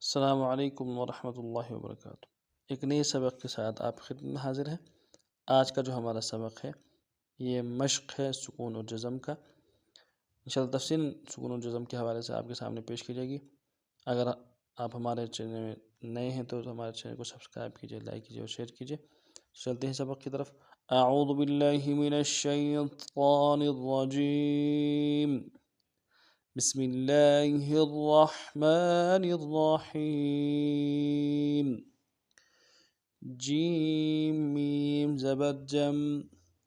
السلام علیکم ورحمۃ اللہ وبرکاتہ۔ ایک نئے سبق کے ساتھ آپ خدمت میں حاضر ہیں۔ آج کا جو ہمارا سبق ہے یہ مشق ہے سکون اور جزم کا۔ انشاءاللہ تفصیل سکون اور جزم کے حوالے سے آپ کے سامنے پیش کی جائے گی۔ اگر آپ ہمارے چینل میں نئے ہیں تو ہمارے چینل کو سبسکرائب کیجئے، لائک کیجئے اور شیئر کیجئے۔ چلتے ہیں سبق کی طرف۔ اعوذ باللہ من الشیطان الرجیم، بسم اللہ الرحمن الرحیم۔ جیم میم زبر جم،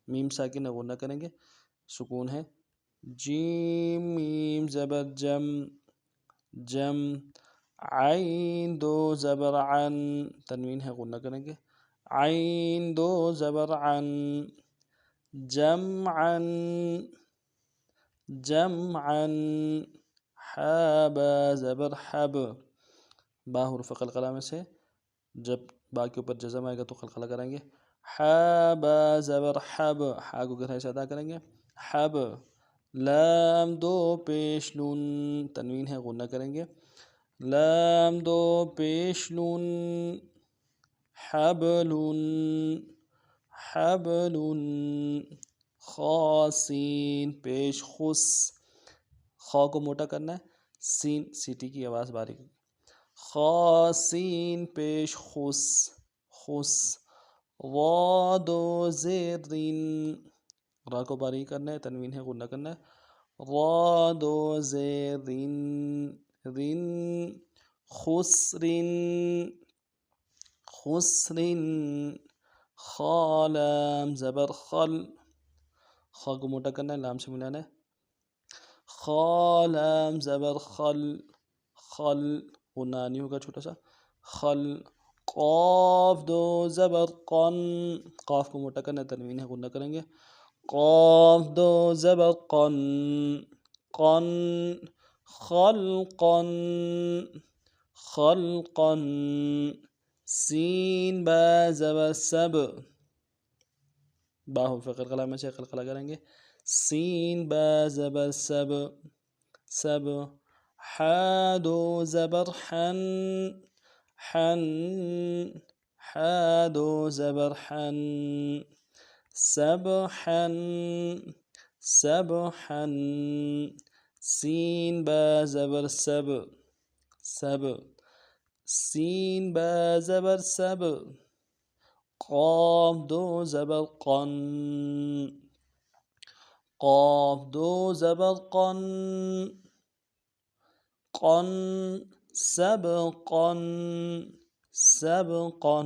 میم ساکن غنہ کریں گے، سکون ہے۔ جیم میم زبر جم، جم۔ عین دو زبر عن، تنوین ہے غنہ کریں گے، عین دو زبر عن۔ جمعا، جمعا۔ حا با زبر حب، با حرف قلقلہ میں سے جب با کے اوپر جزم آئے گا تو قلقلہ کریں گے۔ حا با زبر حب، حا کو گہرائی سے ادا کریں گے، حب۔ لام دو پیش نون، تنوین ہے غنہ کریں گے، لام دو پیش نون۔ حبل، حبل۔ خا سین پیش خس، خا کو موٹا کرنا ہے، سین سیٹی کی آواز باریک۔ خا سین پیش خس، خس۔ را دو زیر رین، را کو باریک کرنا ہے، تنوین ہے غنہ کرنا ہے، را دو زیر رین، رین۔ خسرن، خسرن۔ خا لام زبر خل، خا کو موٹا کرنا ہے، لام سے ملانا ہے، خا لام زبر خل، خل۔ غنہ نہیں ہوگا چھوٹا سا، خل۔ قاف دو زبر قن، قاف کو موٹا کرنا ہے، تنوین ہے غنہ کریں گے، قاف دو زبر قن، قن۔ خلقا، خلقا۔ سین با زبر سب، با حرف قلقلہ میں سے قلقلہ کریں گے، سین با زبر سب، سب۔ حا دو زبر حن، حن۔ حا دو زبر حن۔ سبحا، سبحا۔ سین با زبر سب، سب۔ سین با زبر سب۔ قاف دو زبر قن، قاف دو زبر قن، قن۔ سبقا، سبقا۔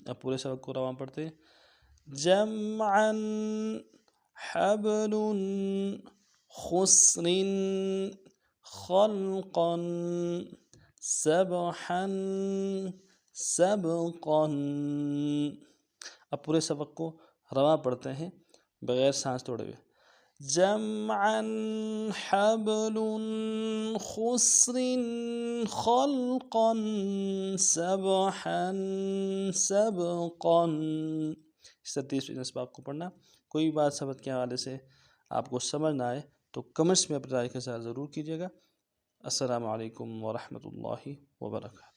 اب پورے سبق کو رواں پڑھتے ہیں۔ جمعا، حبل۔ خسر، خلقا۔ سبحا، سبقا۔ اب پورے سبق کو رواں پڑھتے ہیں بغیر سانس توڑے ہوئے۔ جمعا، حبل۔ خسر، خلقا۔ سبحا، سبقا۔ اس طرح 30 اسباق کو پڑھنا۔ کوئی بات سبق کے حوالے سے آپ کو سمجھ نہ آئے تو کمنٹس میں اپنی رائے کے ساتھ ضرور کیجیے گا۔ السلام علیکم ورحمۃ اللہ وبرکاتہ۔